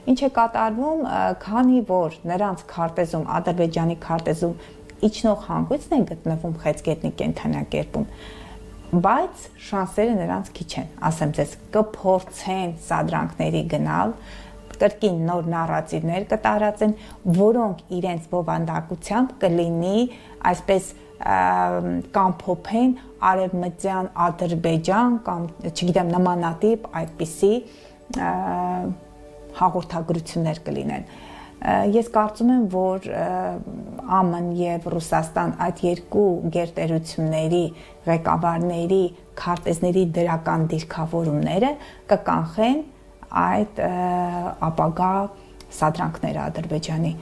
Ինչ է կատարվում, քանի որ նրանց քարտեզում, Ադրբեջանի քարտեզում իջնող հանգույցն է գտնվում Խեցգետնի կենդանակերպում, բայց շանսերը նրանց քիչ են, ասեմ ձեզ, կփորձեն սադրանքների գնալ, կրկին նոր նարատիվներ կտարածեն, որոնք իրենց բովանդակությամբ կլինի այսպես կամփոփեն արևմտյան Ադրբեջան կամ չգիտեմ նմանատիպ այդպիսի հաղորդագրություններ կլինեն։ Ես կարծում եմ, որ ԱՄՆ եւ Ռուսաստան այդ երկու գերտերությունների ղեկավարների քարտեզների դրական դիրքավորումները կկանխեն այդ ապագա սադրանքները Ադրբեջանի։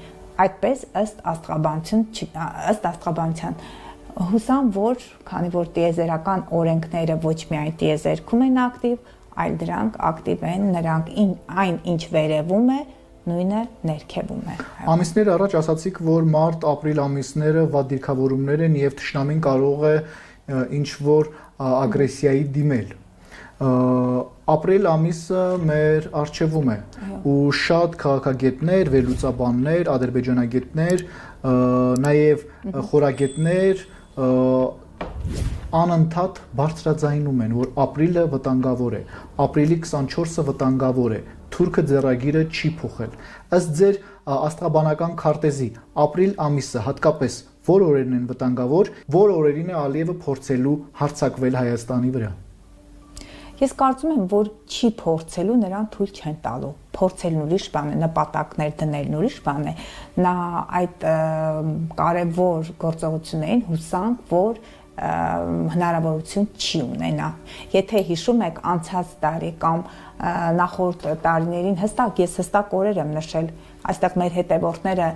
Այդպես ըստ աստղաբանության հուսամ, որ քանի որ տիեզերական օրենքները ոչ միայն տիեզերքում են ակտիվ, այլ դրանք ակտիվ են, նրանք այն ինչ վերևում է, նույնը ներքևում է։ Ամիսներ առաջ ասացիք, որ մարտ-ապրիլ ամիսները վատ դիրքավորումներ են եւ թշնամին կարող է ինչ որ ագրեսիայի դիմել։ Ապրիլ ամիսը մեր արժևում է ու շատ քաղաքագետներ, վերլուծաբաններ, ադրբեջանագետներ, նաև խորագետներ անընդհատ բարձրաձայնում են, որ ապրիլը վտանգավոր է, ապրիլի 24-ը վտանգավոր է, թուրքը ձեռագիրը չի փոխել։ Ըստ ձեր աստղաբանական քարտեզի, ապրիլ ամիսը հատկապես որ օրերն են վտանգավոր, որ օրերին է Ալիևը փորձելու հարձակվել Հայաստանի վրա։ Ես կարծում եմ, որ չի փորձելու, նրան թույլ չեն տալու։ Փորձելն ուրիշ բան է, նպատակներ դնելն ուրիշ բան է։ Նա այդ կարևոր գործողություններին հուսանք, որ հնարավորություն չի ունենա։ Եթե հիշում եք անցած տարի կամ նախորդ տարիներին ես հստակ օրեր եմ նշել, այստեղ մեր հետևորդները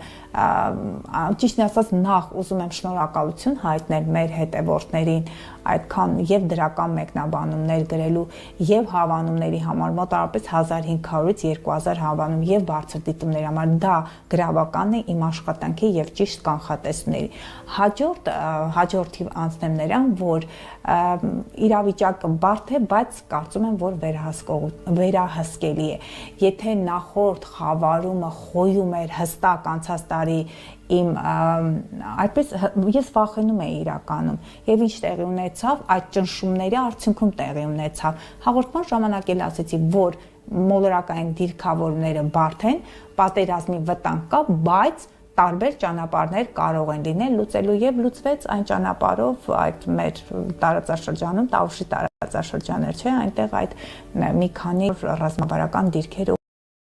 ճիշտն ասած նախ ուզում եմ շնորհակալություն հայտնել մեր հետևորդներին այդքան եւ դրական մեկնաբանումներ գրելու եւ հավանումների համար մոտավորապես 1500-ից 2000 հավանում եւ բարձր դիտումների համար դա գրավական է իմ աշխատանքի եւ ճիշտ կանխատեսումների հաջորդի անցնեմ նրան որ իրավիճակը բարդ է բայց կարծում եմ որ վերահսկելի է եթե նախորդ խավարումը խոյում էր հստակ անցած տարի իմ այդպես ես վախենում եի իրականում եւ ինչ տեղի ունեցավ այդ ճնշումների արդյունքում տեղի ունեցավ հաղորդման ժամանակ էլ ասեցի որ մոլորակային դիրքավորումները բարդ են պատերազմի վտանգ կա բայց տարբեր ճանապարհներ կարող են լինել լուծելու եւ լուծվեց այն ճանապարհով այդ մեր տարածաշրջանում Տավուշի տարածաշրջաններ չէ այնտեղ այդ մի քանի ռազմավարական դիրքեր